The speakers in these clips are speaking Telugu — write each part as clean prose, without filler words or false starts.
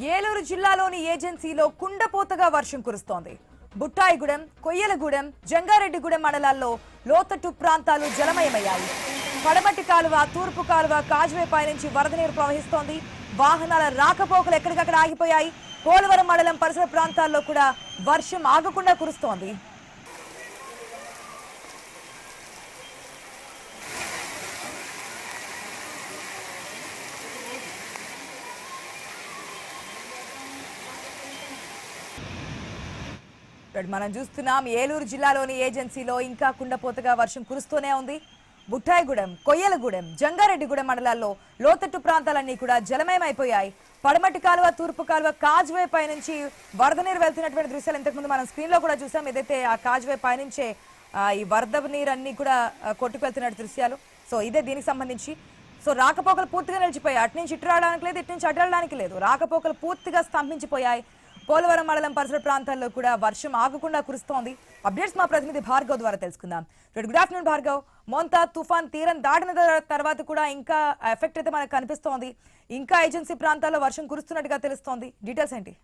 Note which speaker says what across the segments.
Speaker 1: ఏలూరు జిల్లాలోని ఏజెన్సీలో కుండపోతగా వర్షం కురుస్తోంది. బుట్టాయిగూడెం, కొయ్యలగూడెం, జంగారెడ్డిగూడెం మండలాల్లో లోతట్టు ప్రాంతాలు జలమయమయ్యాయి. పడమటి కాలువ, తూర్పు కాలువ కాజ్వేపై నుంచి వరద నీరు ప్రవహిస్తోంది. వాహనాల రాకపోకలు ఎక్కడికక్కడ ఆగిపోయాయి. పోలవరం మండలం పరిసర ప్రాంతాల్లో కూడా వర్షం ఆగకుండా కురుస్తోంది. మనం చూస్తున్నాం ఏలూరు జిల్లాలోని ఏజెన్సీలో ఇంకా కుండపోతగా వర్షం కురుస్తూనే ఉంది. బుట్టాయిగూడెం, కొయ్యలగూడెం, జంగారెడ్డిగూడెం మండలాల్లో లోతట్టు ప్రాంతాలన్నీ కూడా జలమయమైపోయాయి. పడమటి కాలువ, తూర్పు కాలువ కాజ్వే పై నుంచి వరద నీరు వెళ్తున్నటువంటి దృశ్యాలు ఇంతకుముందు మనం స్క్రీన్ లో కూడా చూసాం. ఏదైతే ఆ కాజ్వే పై నుంచే ఈ వరద నీరు అన్ని కూడా కొట్టుకెళ్తున్న దృశ్యాలు. సో ఇదే దీనికి సంబంధించి. సో రాకపోకలు పూర్తిగా నిలిచిపోయాయి. అటు నుంచి ఇటు రావడానికి లేదు, ఇటు నుంచి అటు వెళ్ళడానికి లేదు. రాకపోకలు పూర్తిగా స్తంభించిపోయాయి. పోలవరం మండలం పరిసర ప్రాంతాల్లో కూడా వర్షం ఆగకుండా కురుస్తోంది. అప్డేట్స్ మా ప్రతినిధి భార్గవ్ ద్వారా తెలుసుకుందాం. Good afternoon Bhargav. మోంతా తుఫాన్ తీరం దాటిన తర్వాత కూడా ఇంకా ఎఫెక్ట్ అయితే మనకు కనిపిస్తోంది. ఇంకా ఏజెన్సీ ప్రాంతాల్లో వర్షం కురుస్తున్నట్టుగా తెలుస్తోంది. డీటెయిల్స్ ఏంటి?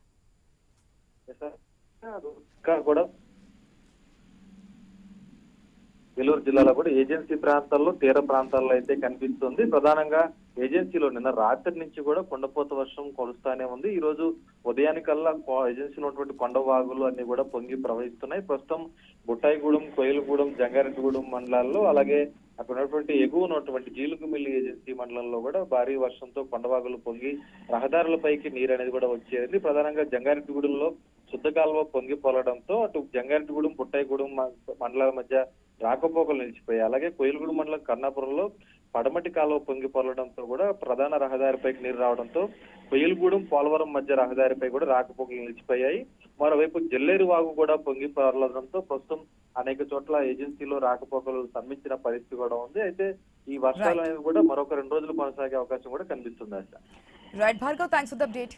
Speaker 2: ఏలూరు జిల్లాలో కూడా ఏజెన్సీ ప్రాంతాల్లో, తీర ప్రాంతాల్లో అయితే కనిపిస్తుంది. ప్రధానంగా ఏజెన్సీలో నిన్న రాత్రి నుంచి కూడా కుండపోత వర్షం కొలుస్తానే ఉంది. ఈ రోజు ఉదయానికల్లా ఏజెన్సీలో ఉన్నటువంటి కొండ వాగులు అన్ని కూడా పొంగి ప్రవహిస్తున్నాయి. ప్రస్తుతం బుట్టాయిగూడెం, కొయ్యలగూడెం, జంగారెడ్డిగూడెం మండలాల్లో, అలాగే అక్కడ ఉన్నటువంటి ఎగువ ఉన్నటువంటి జీలుగుమిల్లి ఏజెన్సీ మండలంలో కూడా భారీ వర్షంతో కొండవాగులు పొంగి రహదారులపైకి నీరు అనేది కూడా వచ్చేది. ప్రధానంగా జంగారెడ్డిగూడెంలో శుద్ధ కాలువ పొంగి పొలడంతో అటు జంగారెడ్డిగూడెం, బుట్టాయిగూడెం మండలాల మధ్య రాకపోకలు నిలిచిపోయాయి. అలాగే కొయ్యలగూడెం మండలం కర్ణాపురంలో పడమటి కాలువ పొంగి పొలడంతో కూడా ప్రధాన రహదారిపైకి నీరు రావడంతో కొయ్యలగూడెం, పోలవరం మధ్య రహదారిపై కూడా రాకపోకలు నిలిచిపోయాయి. మరోవైపు జల్లేరు వాగు కూడా పొంగి పొలడంతో ప్రస్తుతం అనేక చోట్ల ఏజెన్సీలో రాకపోకలు స్తంభించిన పరిస్థితి కూడా ఉంది. అయితే ఈ వర్షాలు అనేవి కూడా మరొక 2 రోజులు కొనసాగే అవకాశం కూడా కనిపిస్తుంది.
Speaker 1: Right Bhargav, thanks for the update.